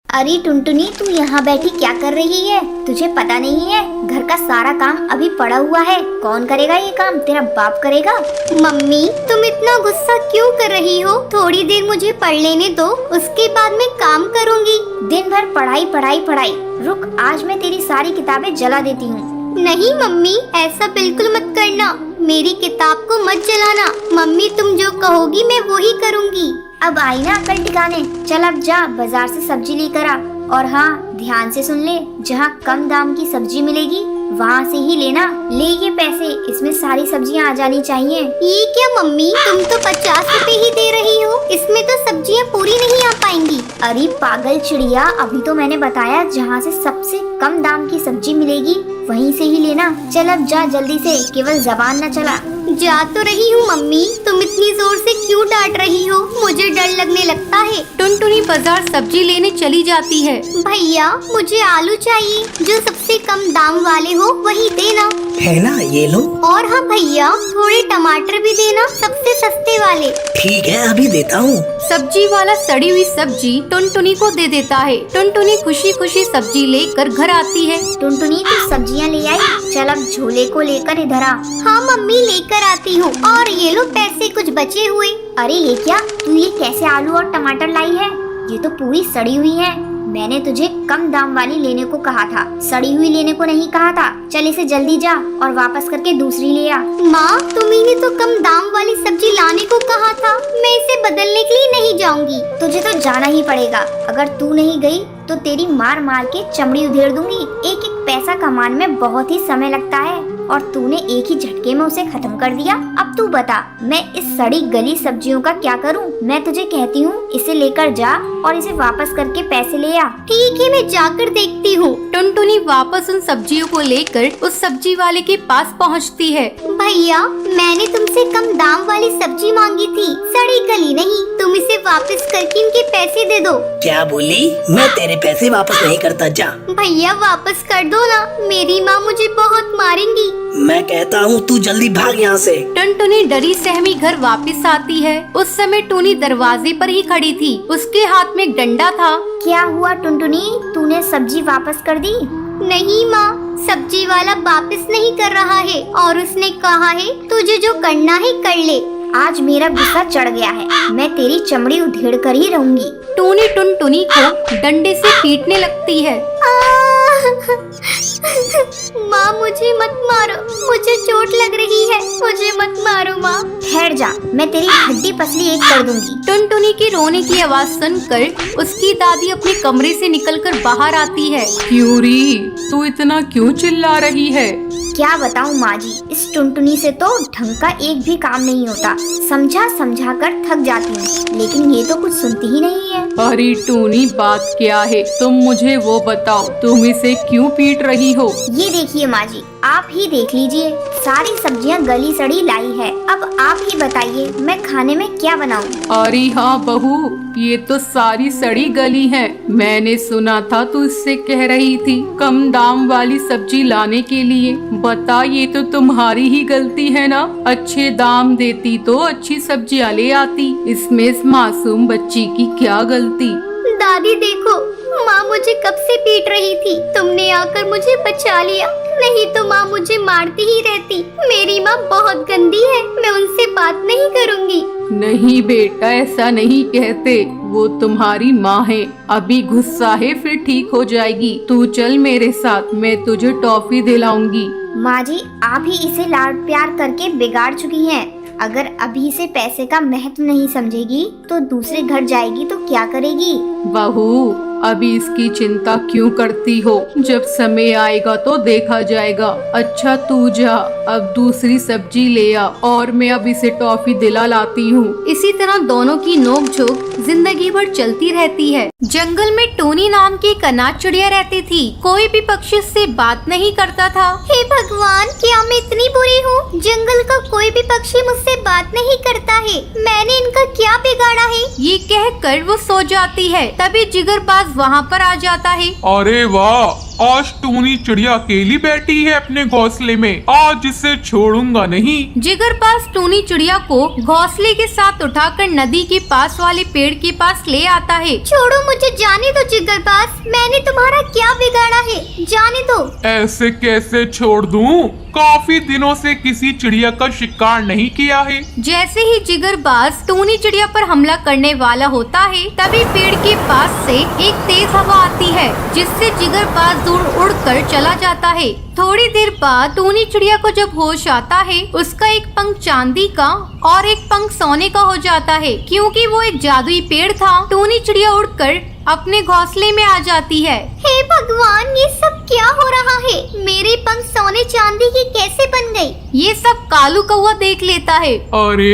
अरे टुनटुनी, तू यहाँ बैठी क्या कर रही है? तुझे पता नहीं है घर का सारा काम अभी पड़ा हुआ है। कौन करेगा ये काम? तेरा बाप करेगा। मम्मी, तुम इतना गुस्सा क्यों कर रही हो? थोड़ी देर मुझे पढ़ लेने दो, उसके बाद मैं काम करूँगी। दिन भर पढ़ाई पढ़ाई पढ़ाई। रुक, आज मैं तेरी सारी किताबें जला देती हूँ। नहीं मम्मी, ऐसा बिल्कुल मत करना। मेरी किताब को मत जलाना। मम्मी, तुम जो कहोगी मैं वो ही करूँगी। अब आई ना अकल ठिकाने। चल अब जा, बाजार से सब्जी लेकर आ। और हाँ, ध्यान से सुन ले, जहाँ कम दाम की सब्जी मिलेगी वहाँ से ही लेना। ले ये पैसे, इसमें सारी सब्जियाँ आ जानी चाहिए। ये क्या मम्मी, तुम तो 50 रुपए ही दे रही हो, इसमें तो सब्जियाँ पूरी नहीं आ पाएंगी। अरे पागल चिड़िया, अभी तो मैंने बताया जहाँ से सबसे कम दाम की सब्जी मिलेगी वहीं से ही लेना। चल अब जा जल्दी से, केवल जबान न चला। जा तो रही हूँ मम्मी, तुम इतनी जोर से क्यों डांट रही हो? मुझे डर लगने लगता है। टुनटुनी बाजार सब्जी लेने चली जाती है। भैया, मुझे आलू चाहिए, जो सबसे कम दाम वाले हो वही देना। है ना, ये लो। और हाँ भैया, थोड़े टमाटर भी देना, सबसे सस्ते वाले। ठीक है, अभी देता हूँ। सब्जी वाला सड़ी हुई सब्जी टुनटुनी को दे देता है। टुनटुनी खुशी खुशी सब्जी लेकर घर आती है। टुनटुनी, तू सब्जियाँ ले आई? चल अब झोले को लेकर इधर आ। हाँ मम्मी, लेकर आती हूँ। और ये लो पैसे कुछ बचे हुए। अरे ये क्या, तू ये कैसे आलू और टमाटर लाई है? ये तो पूरी सड़ी हुई है। मैंने तुझे कम दाम वाली लेने को कहा था, सड़ी हुई लेने को नहीं कहा था। चल इसे जल्दी जा और वापस करके दूसरी ले आ। माँ, तुम्ही ने तो कम दाम वाली सब्जी लाने को कहा था। मैं इसे बदलने के लिए नहीं जाऊंगी। तुझे तो जाना ही पड़ेगा। अगर तू नहीं गई तो तेरी मार मार के चमड़ी उधेड़ दूंगी। एक एक पैसा कमाने में बहुत ही समय लगता है और तूने एक ही झटके में उसे खत्म कर दिया। अब तू बता, मैं इस सड़ी गली सब्जियों का क्या करूं? मैं तुझे कहती हूँ, इसे लेकर जा और इसे वापस करके पैसे ले आ। ठीक है, मैं जाकर देखती हूँ। टुनटुनी वापस उन सब्जियों को लेकर उस सब्जी वाले के पास पहुँचती है। भैया, मैंने तुमसे कम दाम वाली सब्जी मांगी थी, सड़ी गली नहीं। तुम इसे वापस करके इनके पैसे दे दो। क्या बोली? मैं तेरे पैसे वापस नहीं करता। जा भैया, वापस कर दो ना, मेरी माँ मुझे बहुत मारेंगी। मैं कहता हूँ तू जल्दी भाग यहाँ से। टुनटुनी डरी सहमी घर वापस आती है। उस समय टूनी दरवाजे पर ही खड़ी थी, उसके हाथ में एक डंडा था। क्या हुआ टुनटुनी, तूने सब्जी वापस कर दी? नहीं माँ, सब्जी वाला वापस नहीं कर रहा है और उसने कहा है तुझे जो करना है कर ले। आज मेरा गुस्सा चढ़ गया है, मैं तेरी चमड़ी उधेड़ कर ही रहूंगी। टूनी टुनटुनी को डंडे से पीटने लगती है। माँ, मुझे मत मारो, मुझे चोट लग रही है, मुझे मत मारो माँ। ठहर जा, मैं तेरी हड्डी पसली एक कर दूंगी। टुनटुनी के रोने की आवाज सुनकर उसकी दादी अपने कमरे से निकलकर बाहर आती है। क्यूरी, तू इतना क्यों चिल्ला रही है? क्या बताऊँ माँ जी, इस टुनटुनी से तो ढंग का एक भी काम नहीं होता। समझा समझा कर थक जाती हूँ, लेकिन ये तो कुछ सुनती ही नहीं है। अरे टूनी, बात क्या है? तुम मुझे वो बताओ, तुम इसे क्यों पीट रही हो? ये देखिए माँ जी, आप ही देख लीजिए, सारी सब्जियाँ गली सड़ी लाई है। अब आप ही बताइए मैं खाने में क्या बनाऊँ? अरे हाँ बहू, ये तो सारी सड़ी गली है। मैंने सुना था तू इससे कह रही थी कम दाम वाली सब्जी लाने के लिए। बता, ये तो तुम्हारी ही गलती है ना? अच्छे दाम देती तो अच्छी सब्जियाँ ले आती। इसमें इस मासूम बच्ची की क्या गलती? दादी देखो, माँ मुझे कब से पीट रही थी, तुमने आकर मुझे बचा लिया, नहीं तो माँ मुझे मारती ही रहती। मेरी माँ बहुत गंदी है, मैं उनसे बात नहीं करूँगी। नहीं बेटा, ऐसा नहीं कहते, वो तुम्हारी माँ है। अभी गुस्सा है, फिर ठीक हो जाएगी। तू चल मेरे साथ, मैं तुझे टॉफी दिलाऊंगी। माँ जी, आप ही इसे लाड प्यार करके बिगाड़ चुकी हैं। अगर अभी से पैसे का महत्व नहीं समझेगी तो दूसरे घर जाएगी तो क्या करेगी? बहू, अभी इसकी चिंता क्यों करती हो? जब समय आएगा तो देखा जाएगा। अच्छा तू जा, अब दूसरी सब्जी ले आ और मैं अब इसे टॉफी दिला लाती हूँ। इसी तरह दोनों की नोक-झोंक जिंदगी भर चलती रहती है। जंगल में टोनी नाम की एक अनाथ चिड़िया रहती थी। कोई भी पक्षी उससे बात नहीं करता था। हे भगवान, क्या मैं इतनी बुरी हूँ? जंगल का कोई भी पक्षी मुझसे बात नहीं करता है। मैंने इनका क्या बिगाड़ा है? ये कहकर वो सो जाती है। तभी जिगरबाज वहाँ पर आ जाता है। अरे वाह, आज टूनी चिड़िया अकेली बैठी है अपने घोंसले में। आज इसे छोड़ूंगा नहीं। जिगरबाज टूनी चिड़िया को घोंसले के साथ उठाकर नदी के पास वाले पेड़ के पास ले आता है। छोड़ो मुझे, जाने दो जिगरबाज, ऐसे कैसे छोड़ दूं? काफी दिनों से किसी चिड़िया का शिकार नहीं किया है। जैसे ही जिगरबाज टूनी चिड़िया पर हमला करने वाला होता है, तभी पेड़ के पास से एक तेज हवा आती है, जिससे जिगरबाज दूर उड़कर चला जाता है। थोड़ी देर बाद टूनी चिड़िया को जब होश आता है, उसका एक पंख चांदी का और एक पंख सोने का हो जाता है। क्योंकि वो एक जादुई पेड़ था, टूनी चिड़िया उड़कर अपने घोंसले में आ जाती है। हे भगवान, ये सब क्या हो रहा है? मेरे पंख सोने चांदी के कैसे बन गए? ये सब कालू कौवा देख लेता है। अरे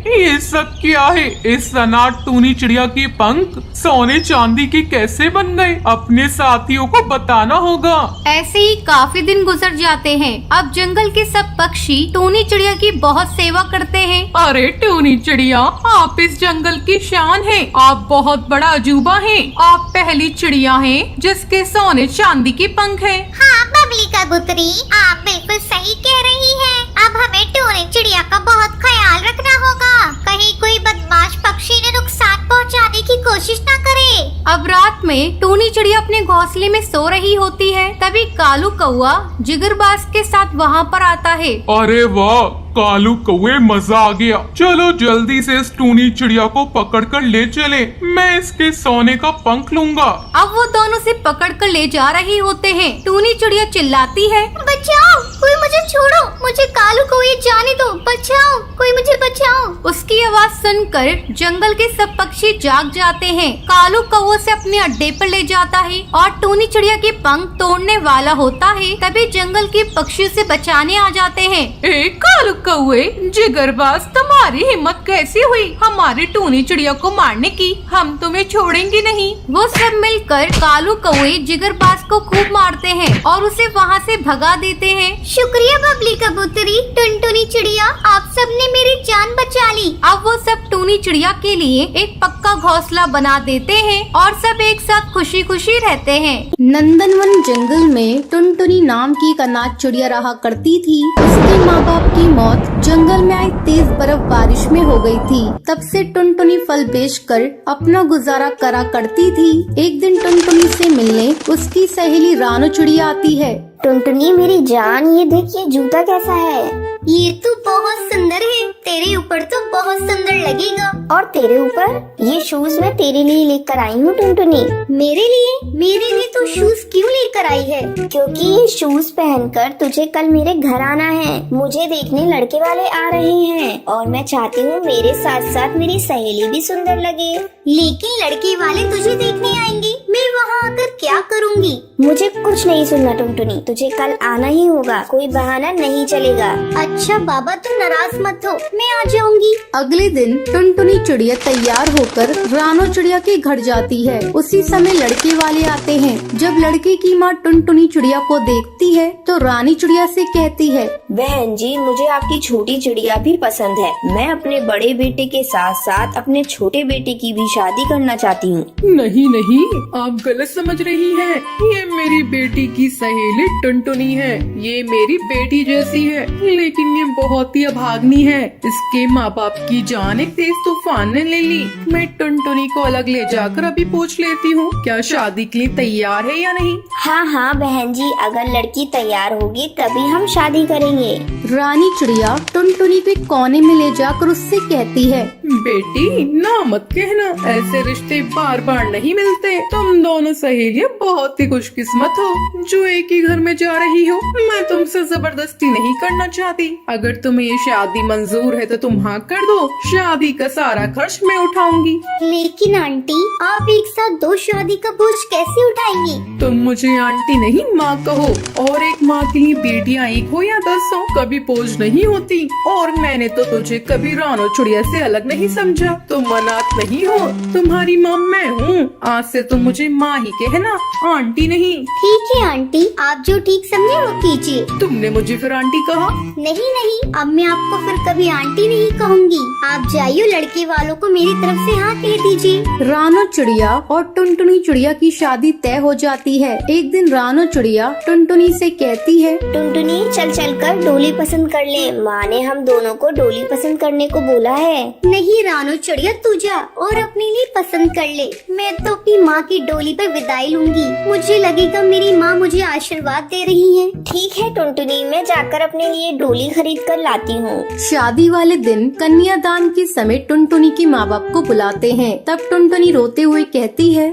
ये सब क्या है? इस सनाट टूनी चिड़िया के पंख सोने चांदी के कैसे बन गए? अपने साथियों को बताना होगा। ऐसे ही काफी दिन गुजर जाते हैं। अब जंगल के सब पक्षी टूनी चिड़िया की बहुत सेवा करते हैं। अरे टूनी चिड़िया, आप इस जंगल की शान हैं। आप बहुत बड़ा अजूबा हैं। आप पहली चिड़िया हैं जिसके सोने चांदी के पंख हैं। हाँ बबली कबूतरी, आप बिल्कुल सही कह रही हैं। अब हमें टूनी चिड़िया का बहुत ख्याल रखना होगा, कहीं कोई बदमाश पक्षी ने नुकसान पहुंचाने की कोशिश न करे। अब रात में टूनी चिड़िया अपने घोंसले में सो रही होती है, तभी कालू कौवा जिगरबाज के साथ वहाँ पर आता है। अरे वाह कालू कौवे, मजा आ गया। चलो जल्दी से इस टूनी चिड़िया को पकड़ कर ले चले। मैं इसके सोने का पंख लूंगा। अब वो दोनों से पकड़ कर ले जा रहे होते हैं। टूनी चिड़िया चिल्लाती है, बचाओ, कोई मुझे छोड़ो, मुझे कालू कौवे जाने दो, बचाओ, कोई मुझे बचाओ। उसकी आवाज सुनकर जंगल के सब पक्षी जाग जाते हैं। कालू कौवे से अपने अड्डे पर ले जाता है और टूनी चिड़िया के पंख तोड़ने वाला होता है। तभी जंगल के पक्षियों से बचाने आ जाते हैं। ए कालू कौवे, जिगरबाज, तुम्हारी हिम्मत कैसी हुई हमारी टूनी चिड़िया को मारने की? हम तुम्हें छोड़ेंगे नहीं। वो सब मिलकर कालू कौवे जिगरबाज को खूब मारते हैं और उसे वहाँ से भगा देते हैं। शुक्रिया बबली कबूतरी, टुनटुनी चिड़िया, आप सबने मेरी जान बचा ली। अब वो सब टूनी चिड़िया के लिए एक पक्का घोंसला बना देते हैं और सब एक साथ खुशी खुशी रहते हैं। नंदनवन जंगल में टुनटुनी नाम की कनाथ चिड़िया रहा करती थी। उसके माँ बाप की मौत जंगल में आई तेज बर्फ बारिश में हो गई थी। तब से टुनटुनी फल बेचकर अपना गुजारा करा करती थी। एक दिन टुनटुनी से मिलने उसकी सहेली रानो चिड़िया आती है। टुनटुनी मेरी जान, ये देख, ये जूता कैसा है? ये तो बहुत सुंदर है, तेरे ऊपर तो बहुत सुंदर लगेगा। और तेरे ऊपर? ये शूज मैं तेरे लिए लेकर आई हूँ टुनटुनी। मेरे लिए? मेरे लिए तो शूज क्यों लेकर आई है? क्योंकि ये शूज पहनकर तुझे कल मेरे घर आना है। मुझे देखने लड़के वाले आ रहे हैं और मैं चाहती हूँ मेरे साथ साथ मेरी सहेली भी सुंदर लगे। लेकिन लड़के वाले तुझे देखने आएंगे, मैं वहाँ आकर क्या करूँगी? मुझे कुछ नहीं सुनना टुनटुनी, तुझे कल आना ही होगा, कोई बहाना नहीं चलेगा। अच्छा बाबा, तू नाराज मत हो, मैं आ जाऊंगी। अगले दिन टुनटुनी चिड़िया तैयार होकर रानो चिड़िया के घर जाती है। उसी समय लड़के वाले आते हैं। जब लड़के की माँ टुनटुनी चिड़िया को देखती है तो रानी चिड़िया से कहती है, बहन जी, मुझे आपकी छोटी चिड़िया भी पसंद है। मैं अपने बड़े बेटे के साथ साथ अपने छोटे बेटे की भी शादी करना चाहती हूँ। नहीं नहीं, आप गलत समझ रही हैं। ये मेरी बेटी की सहेली टुनटुनी है। ये मेरी बेटी जैसी है, लेकिन ये बहुत ही अभागनी है। इसके माँ बाप की जान एक तेज तूफान ने ले ली। मैं टुनटुनी को अलग ले जाकर अभी पूछ लेती हूँ, क्या शादी के लिए तैयार है या नहीं। हाँ हाँ बहन जी, अगर लड़की तैयार होगी तभी हम शादी करेंगे। रानी चिड़िया टुनटुनी को एक कोने में ले जाकर उससे कहती है, बेटी ना मत कहना, ऐसे रिश्ते बार बार नहीं मिलते। तुम दोनों सहेलियां बहुत ही खुशकिस्मत हो जो एक ही घर में जा रही हो। मैं तुमसे जबरदस्ती नहीं करना चाहती। अगर तुम्हें ये शादी मंजूर है तो तुम हाँ कर दो। शादी का सारा खर्च मैं उठाऊंगी। लेकिन आंटी, आप एक साथ दो शादी का बोझ कैसे उठाएंगी? तुम मुझे आंटी नहीं माँ कहो। और एक माँ के लिए बेटियाँ एक हो या 10 हो, कभी बोझ नहीं होती। और मैंने तो तुझे कभी रानो चिड़िया से अलग नहीं समझा। तुम अनाथ नहीं हो, तुम्हारी माँ मैं हूँ। आज से तुम मुझे माँ ही कहना, आंटी नहीं। ठीक है आंटी, आप जो ठीक समझे वो कीजिए। तुमने मुझे फिर आंटी कहा? नहीं नहीं, अब मैं आपको फिर कभी आंटी नहीं कहूँगी। आप जाइए, लड़के वालों को मेरी तरफ से हाँ कह दीजिए। रानो चिड़िया और टुनटुनी चिड़िया की शादी तय हो जाती है। एक दिन रानो चिड़िया टुनटुनी से कहती है, टुनटुनी चल चल कर डोली पसंद कर ले। माँ ने हम दोनों को डोली पसंद करने को बोला है। नहीं रानो चिड़िया, तू जा और अपने लिए पसंद कर ले। मैं तो अपनी माँ की डोली पर विदाई लूंगी। मुझे लगेगा मेरी माँ मुझे आशीर्वाद दे रही है। ठीक है टुनटुनी, मैं जाकर अपने लिए डोली खरीद कर लाती हूँ। शादी वाले दिन कन्यादान के समय टुनटुनी के माँ बाप को बुलाते हैं। तब टुनटुनी रोते हुए कहती है,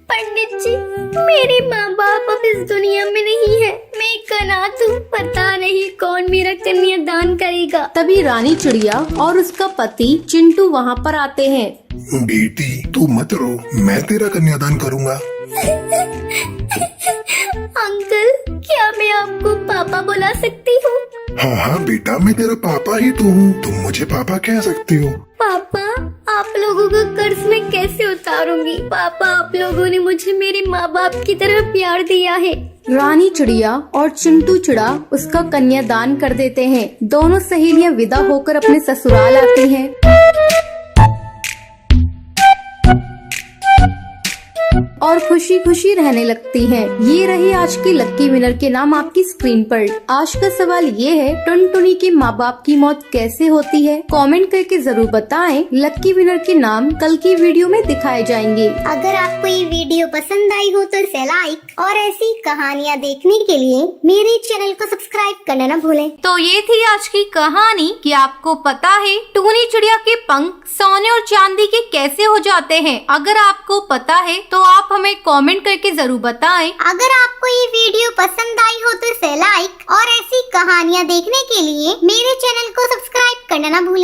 पंडित जी, मेरे माँ बाप अब इस दुनिया में नहीं है। मैं एक अनाथ हूँ, पता नहीं कौन मेरा कन्यादान करेगा। तभी रानी चिड़िया और उसका पति चिंटू वहाँ पर आते हैं। बेटी तू मत रो, मैं तेरा कन्यादान करूँगा। अंकल, क्या मैं आपको पापा बुला सकती हूँ? हाँ हाँ बेटा, मैं तेरा पापा ही तो हूँ, तुम मुझे पापा कह सकती हो। पापा, आप लोगों का कर्ज मैं कैसे उतारूंगी? पापा, आप लोगों ने मुझे मेरे माँ बाप की तरह प्यार दिया है। रानी चिड़िया और चिंटू चिड़ा उसका कन्यादान कर देते हैं। दोनों सहेलियां विदा होकर अपने ससुराल आती हैं। और खुशी खुशी रहने लगती हैं। ये रही आज की लक्की विनर के नाम आपकी स्क्रीन पर। आज का सवाल ये है, टुनटुनी के माँ बाप की मौत कैसे होती है? कमेंट करके जरूर बताएं। लक्की विनर के नाम कल की वीडियो में दिखाए जाएंगे। अगर आपको ये वीडियो पसंद आई हो तो इसे लाइक और ऐसी कहानियाँ देखने के लिए मेरे चैनल को सब्सक्राइब करना न भूलें। तो ये थी आज की कहानी कि आपको पता है टूनी चिड़िया के पंख सोने और चांदी के कैसे हो जाते हैं। अगर आपको पता है तो आप हमें कमेंट करके जरूर बताएं। अगर आपको ये वीडियो पसंद आई हो तो इसे लाइक और ऐसी कहानियाँ देखने के लिए मेरे चैनल को सब्सक्राइब करना न भूलें।